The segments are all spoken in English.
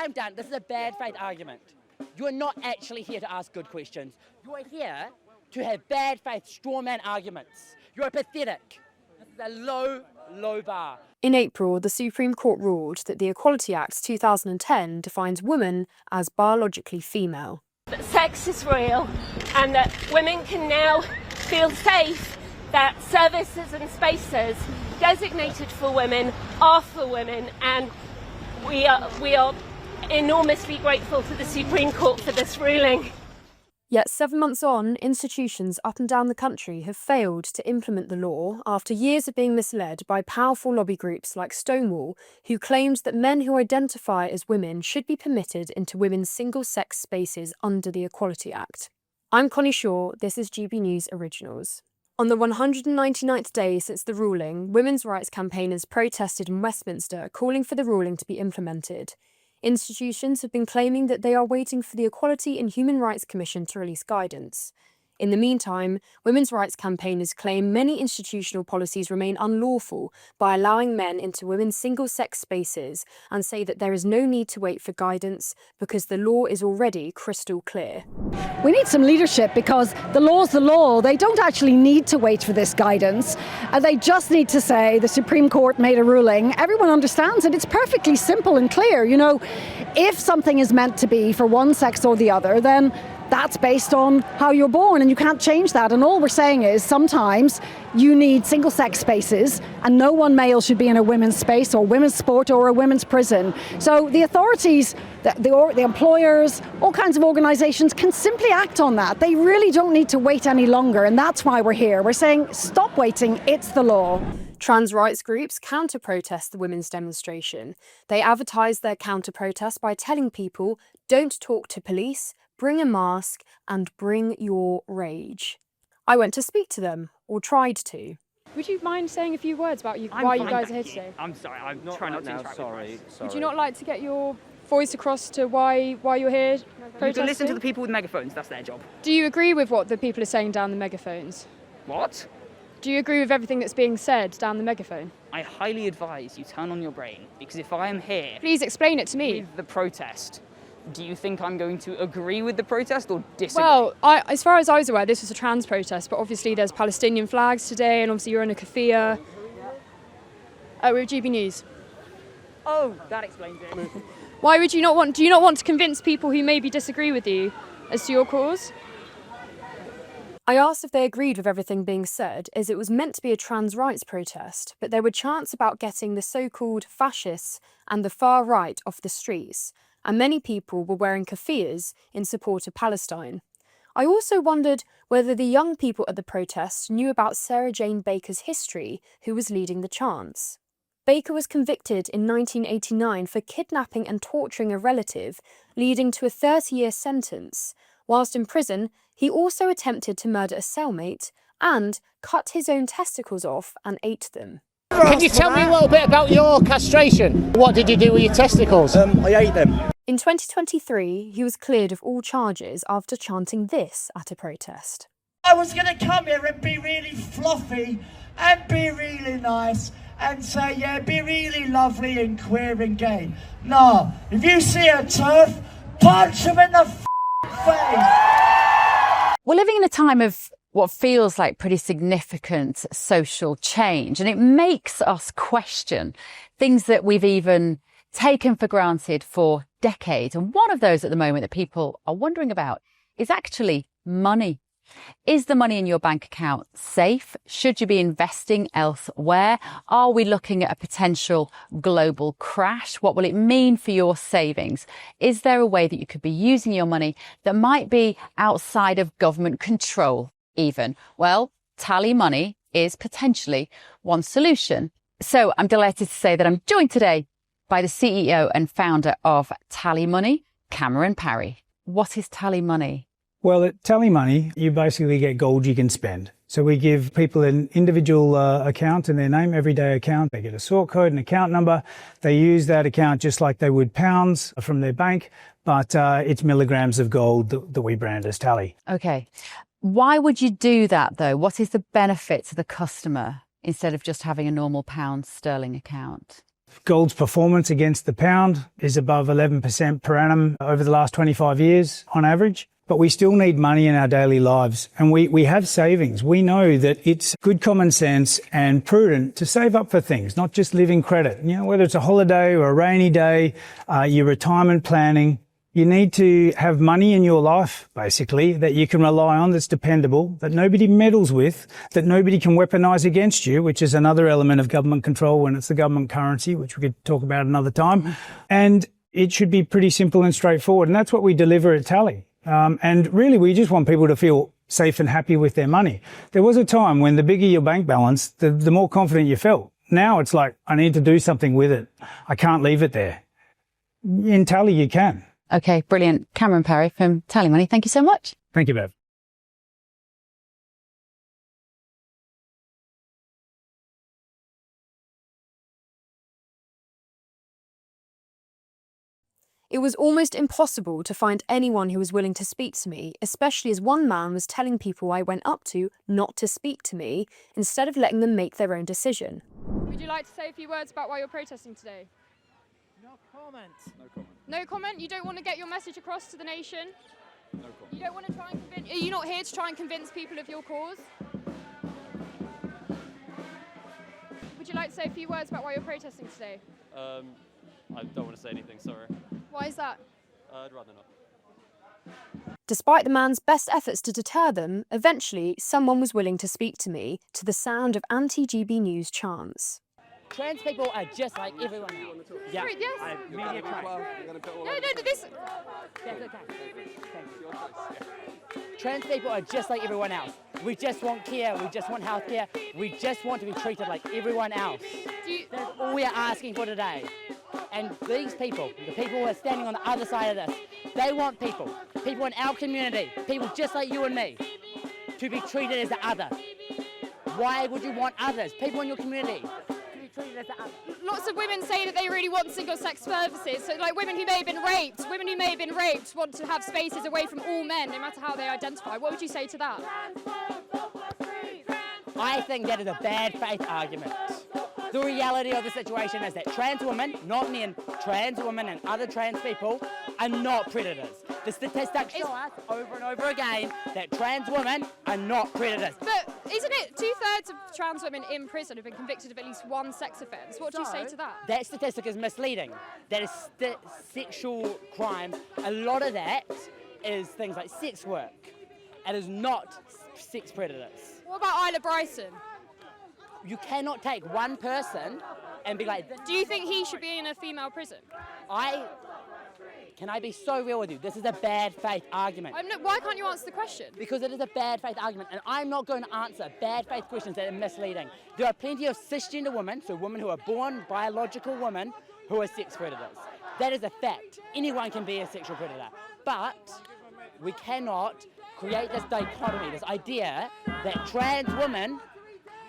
I'm done. This is a bad faith argument. You're not actually here to ask good questions. You're here to have bad faith straw man arguments. You're pathetic. This is a low, low bar. In April, the Supreme Court ruled that the Equality Act 2010 defines women as biologically female. That sex is real and that women can now feel safe that services and spaces designated for women are for women, and we are enormously grateful to the Supreme Court for this ruling. Yet 7 months on, institutions up and down the country have failed to implement the law after years of being misled by powerful lobby groups like Stonewall, who claimed that men who identify as women should be permitted into women's single-sex spaces under the Equality Act. I'm Connie Shaw, this is GB News Originals. On the 199th day since the ruling, women's rights campaigners protested in Westminster, calling for the ruling to be implemented. Institutions have been claiming that they are waiting for the Equality and Human Rights Commission to release guidance. In the meantime, women's rights campaigners claim many institutional policies remain unlawful by allowing men into women's single-sex spaces and say that there is no need to wait for guidance because the law is already crystal clear. We need some leadership because the law's the law. They don't actually need to wait for this guidance. They just need to say the Supreme Court made a ruling. Everyone understands it. It's perfectly simple and clear. You know, if something is meant to be for one sex or the other, then that's based on how you're born and you can't change that. And all we're saying is sometimes you need single-sex spaces and no one male should be in a women's space or women's sport or a women's prison. So the authorities, the employers, all kinds of organisations can simply act on that. They really don't need to wait any longer, and that's why we're here. We're saying stop waiting, it's the law. Trans rights groups counter-protest the women's demonstration. They advertise their counter-protest by telling people, don't talk to police, bring a mask, and bring your rage. I went to speak to them, or tried to. Would you mind saying a few words about why you guys are here today? I'm sorry, I'm trying not to interrupt. Sorry. Would you not like to get your voice across to why you're here protesting? You can listen to the people with megaphones, that's their job. Do you agree with what the people are saying down the megaphones? What? Do you agree with everything that's being said down the megaphone? I highly advise you turn on your brain, because if I am here... Please explain it to me. ...with the protest, do you think I'm going to agree with the protest or disagree? Well, as far as I was aware, this was a trans protest, but obviously there's Palestinian flags today, and obviously you're in a keffiyeh. We're GB News. Oh, that explains it. Why would you not want... Do you not want to convince people who maybe disagree with you as to your cause? I asked if they agreed with everything being said, as it was meant to be a trans rights protest, but there were chants about getting the so-called fascists and the far right off the streets, and many people were wearing keffiyehs in support of Palestine. I also wondered whether the young people at the protest knew about Sarah Jane Baker's history, who was leading the chants. Baker was convicted in 1989 for kidnapping and torturing a relative, leading to a 30-year sentence. Whilst in prison, he also attempted to murder a cellmate and cut his own testicles off and ate them. Can you tell me a little bit about your castration? What did you do with your testicles? I ate them. In 2023, he was cleared of all charges after chanting this at a protest. I was going to come here and be really fluffy and be really nice and say, yeah, be really lovely and queer and gay. No, if you see a turf, punch him in the face. We're living in a time of what feels like pretty significant social change, and it makes us question things that we've even taken for granted for decades. And one of those at the moment that people are wondering about is actually money. Is the money in your bank account safe? Should you be investing elsewhere? Are we looking at a potential global crash? What will it mean for your savings? Is there a way that you could be using your money that might be outside of government control even? Well, TallyMoney is potentially one solution. So I'm delighted to say that I'm joined today by the CEO and founder of TallyMoney, Cameron Parry. What is TallyMoney? Well, at TallyMoney, you basically get gold you can spend. So we give people an individual account in their name, everyday account. They get a sort code, an account number. They use that account just like they would pounds from their bank, but it's milligrams of gold that we brand as Tally. Okay. Why would you do that, though? What is the benefit to the customer instead of just having a normal pound sterling account? Gold's performance against the pound is above 11% per annum over the last 25 years on average. But we still need money in our daily lives, and we have savings. We know that it's good common sense and prudent to save up for things, not just live in credit. You know, whether it's a holiday or a rainy day, your retirement planning, you need to have money in your life, basically, that you can rely on, that's dependable, that nobody meddles with, that nobody can weaponise against you, which is another element of government control when it's the government currency, which we could talk about another time. And it should be pretty simple and straightforward, and that's what we deliver at Tally. And really, we just want people to feel safe and happy with their money. There was a time when the bigger your bank balance, the more confident you felt. Now it's like, I need to do something with it. I can't leave it there. In Tally, you can. Okay, brilliant. Cameron Parry from TallyMoney, thank you so much. Thank you, Bev. It was almost impossible to find anyone who was willing to speak to me, especially as one man was telling people I went up to not to speak to me, instead of letting them make their own decision. Would you like to say a few words about why you're protesting today? No comment. No comment. No comment? You don't want to get your message across to the nation? No comment. You don't want to try and convince... Are you not here to try and convince people of your cause? Would you like to say a few words about why you're protesting today? I don't want to say anything, sorry. Why is that? I'd rather not. Despite the man's best efforts to deter them, eventually someone was willing to speak to me, to the sound of anti-GB News chants. Trans people are just like everyone else. Yeah. Yes. Media crime. No, this... That's okay. Trans people are just like everyone else. We just want care, we just want health care, we just want to be treated like everyone else. That's all we are asking for today. And these people, the people who are standing on the other side of this, they want people in our community, people just like you and me, to be treated as the other. Why would you want others, people in your community, to be treated as the other? Lots of women say that they really want single-sex services. So, like women who may have been raped, want to have spaces away from all men, no matter how they identify. What would you say to that? I think that is a bad faith argument. The reality of the situation is that trans women, not men, trans women and other trans people are not predators. The statistics show us over and over again that trans women are not predators. But isn't it 2/3 of trans women in prison have been convicted of at least one sex offence? What do you say to that? That statistic is misleading. That is sexual crime. A lot of that is things like sex work. It is not sex predators. What about Isla Bryson? You cannot take one person and be like... Do you think he should be in a female prison? Can I be so real with you? This is a bad faith argument. Why can't you answer the question? Because it is a bad faith argument, and I'm not going to answer bad faith questions that are misleading. There are plenty of cisgender women, so women who are born biological women, who are sex predators. That is a fact. Anyone can be a sexual predator. But we cannot create this dichotomy, this idea that trans women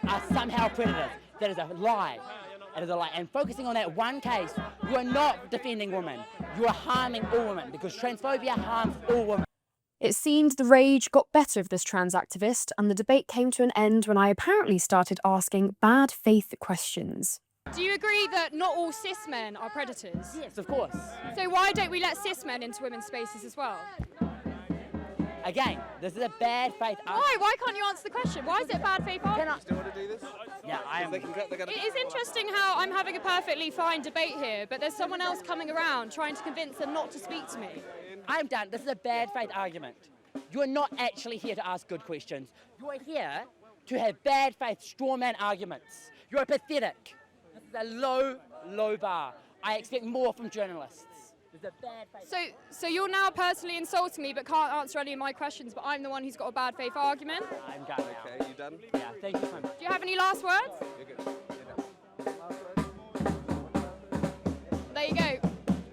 are somehow predators. That is a lie. It is a lie. And focusing on that one case, you are not defending women. You are harming all women, because transphobia harms all women. It seemed the rage got better of this trans activist, and the debate came to an end when I apparently started asking bad faith questions. Do you agree that not all cis men are predators? Yes, of course. So why don't we let cis men into women's spaces as well? Again, this is a bad faith argument. Why can't you answer the question? Why is it a bad faith argument? Do you want to do this? Yeah, I am. It is interesting how I'm having a perfectly fine debate here, but there's someone else coming around trying to convince them not to speak to me. I'm done. This is a bad faith argument. You are not actually here to ask good questions. You are here to have bad faith straw man arguments. You are pathetic. This is a low, low bar. I expect more from journalists. This is a bad faith. So you're now personally insulting me but can't answer any of my questions, but I'm the one who's got a bad faith argument? I'm done now. Okay, you done? Yeah, thank you so much. Do you have any last words? You're good. There you go.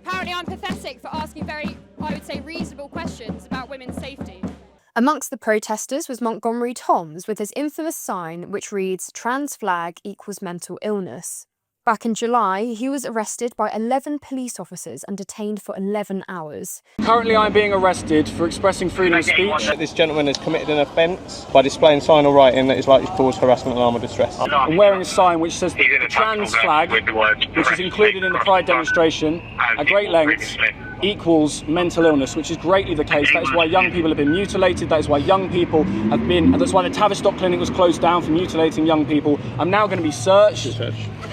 Apparently I'm pathetic for asking very, I would say, reasonable questions about women's safety. Amongst the protesters was Montgomery Toms with his infamous sign which reads "Trans flag equals mental illness." Back in July, he was arrested by 11 police officers and detained for 11 hours. Currently, I'm being arrested for expressing freedom of speech. This gentleman has committed an offence by displaying sign or writing that is likely to cause harassment, alarm or distress. I'm wearing a sign which says the trans flag, which is included in the Pride demonstration at great lengths, equals mental illness, which is greatly the case. That is why young people have been mutilated. That is why young people have been... That's why the Tavistock clinic was closed down for mutilating young people. I'm now going to be searched.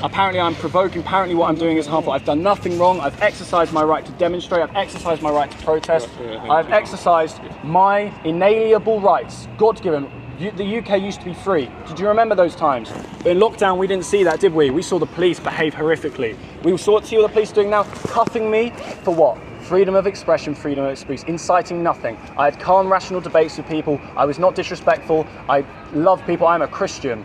Apparently I'm provoking. Apparently what I'm doing is harmful. I've done nothing wrong. I've exercised my right to demonstrate. I've exercised my right to protest. I've exercised my inalienable rights, God-given. The UK used to be free. Did you remember those times? But in lockdown, we didn't see that, did we? We saw the police behave horrifically. We see what the police are doing now, cuffing me for what? Freedom of expression, freedom of speech, inciting nothing. I had calm, rational debates with people. I was not disrespectful. I love people. I'm a Christian.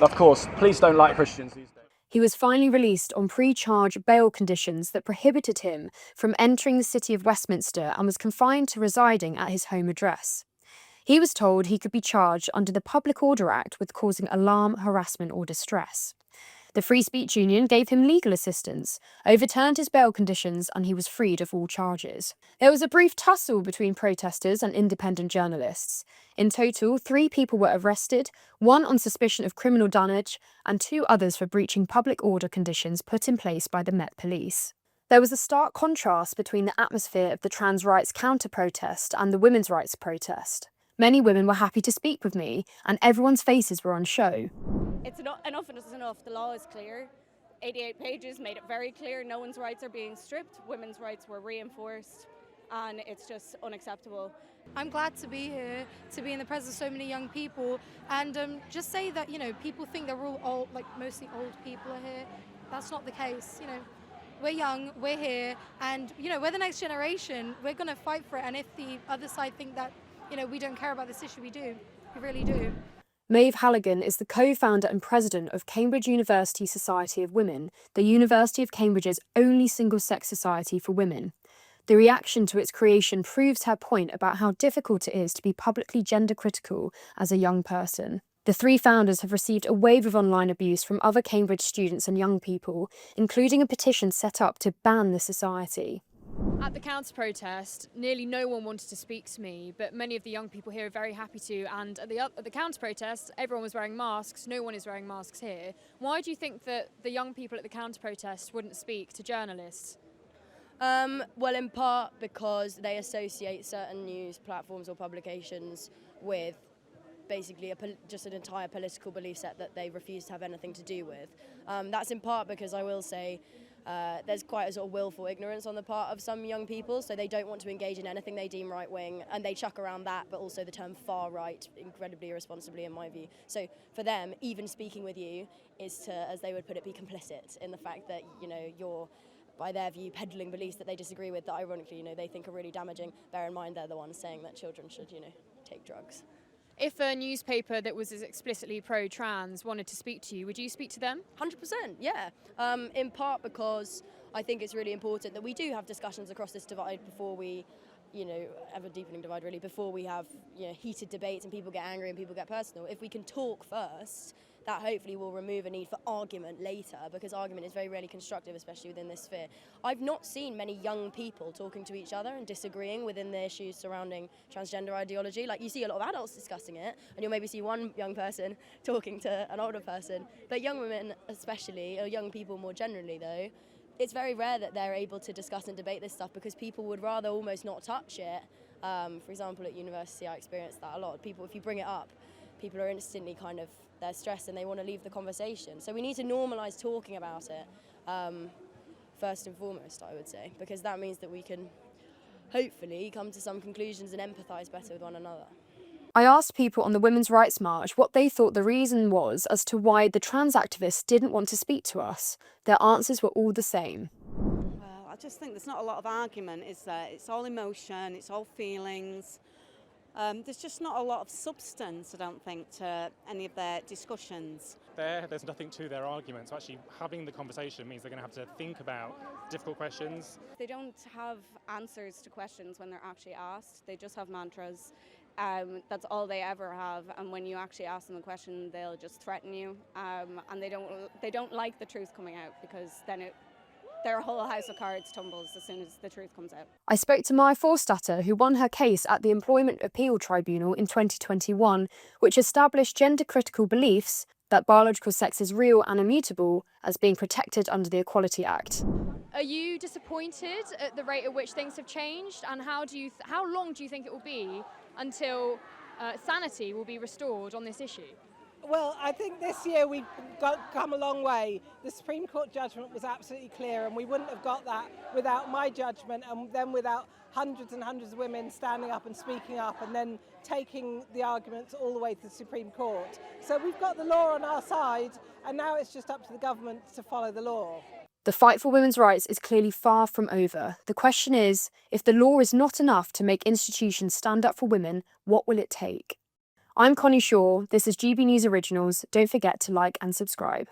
Of course, police don't like Christians these days. He was finally released on pre-charge bail conditions that prohibited him from entering the city of Westminster and was confined to residing at his home address. He was told he could be charged under the Public Order Act with causing alarm, harassment or distress. The Free Speech Union gave him legal assistance, overturned his bail conditions, and he was freed of all charges. There was a brief tussle between protesters and independent journalists. In total, 3 people were arrested, 1 on suspicion of criminal damage, and 2 others for breaching public order conditions put in place by the Met Police. There was a stark contrast between the atmosphere of the trans rights counter-protest and the women's rights protest. Many women were happy to speak with me, and everyone's faces were on show. It's enough and it's enough. The law is clear. 88 pages made it very clear no one's rights are being stripped, women's rights were reinforced, and it's just unacceptable. I'm glad to be here, to be in the presence of so many young people, and just say that, people think they're all old, like mostly old people are here. That's not the case, We're young, we're here, and, we're the next generation. We're going to fight for it, and if the other side think that, we don't care about this issue, we do. We really do. Maeve Halligan is the co-founder and president of Cambridge University Society of Women, the University of Cambridge's only single-sex society for women. The reaction to its creation proves her point about how difficult it is to be publicly gender-critical as a young person. The 3 founders have received a wave of online abuse from other Cambridge students and young people, including a petition set up to ban the society. At the counter-protest, nearly no one wanted to speak to me, but many of the young people here are very happy to, and at the counter-protest, everyone was wearing masks. No one is wearing masks here. Why do you think that the young people at the counter-protest wouldn't speak to journalists? Well, in part because they associate certain news platforms or publications with basically just an entire political belief set that they refuse to have anything to do with. That's in part because I will say there's quite a sort of willful ignorance on the part of some young people, so they don't want to engage in anything they deem right-wing, and they chuck around that, but also the term far-right incredibly irresponsibly in my view. So for them, even speaking with you is to, as they would put it, be complicit in the fact that, you're, by their view, peddling beliefs that they disagree with that ironically, they think are really damaging. Bear in mind they're the ones saying that children should, take drugs. If a newspaper that was as explicitly pro-trans wanted to speak to you, would you speak to them? 100%, yeah. In part because I think it's really important that we do have discussions across this divide before we, have a deepening divide really, before we have, heated debates and people get angry and people get personal. If we can talk first, that hopefully will remove a need for argument later, because argument is very rarely constructive, especially within this sphere. I've not seen many young people talking to each other and disagreeing within the issues surrounding transgender ideology. Like, you see a lot of adults discussing it, and you'll maybe see one young person talking to an older person. But young women especially, or young people more generally though, it's very rare that they're able to discuss and debate this stuff because people would rather almost not touch it. For example, at university I experienced that a lot. People, if you bring it up, people are instantly kind of, they're stressed and they want to leave the conversation. So we need to normalise talking about it, first and foremost, I would say, because that means that we can hopefully come to some conclusions and empathise better with one another. I asked people on the Women's Rights March what they thought the reason was as to why the trans activists didn't want to speak to us. Their answers were all the same. Well, I just think there's not a lot of argument, is there? It's all emotion, it's all feelings. There's just not a lot of substance, I don't think, to any of their discussions. There's nothing to their arguments. So actually having the conversation means they're going to have to think about difficult questions. They don't have answers to questions when they're actually asked. They just have mantras. That's all they ever have, and when you actually ask them a question, they'll just threaten you, and they don't like the truth coming out, because then their whole house of cards tumbles as soon as the truth comes out. I spoke to Maya Forstatter, who won her case at the Employment Appeal Tribunal in 2021, which established gender-critical beliefs that biological sex is real and immutable as being protected under the Equality Act. Are you disappointed at the rate at which things have changed, and how long do you think it will be until sanity will be restored on this issue? Well, I think this year we've come a long way. The Supreme Court judgment was absolutely clear, and we wouldn't have got that without my judgment, and then without hundreds and hundreds of women standing up and speaking up and then taking the arguments all the way to the Supreme Court. So we've got the law on our side, and now it's just up to the government to follow the law. The fight for women's rights is clearly far from over. The question is, if the law is not enough to make institutions stand up for women, what will it take? I'm Connie Shaw, this is GB News Originals. Don't forget to like and subscribe.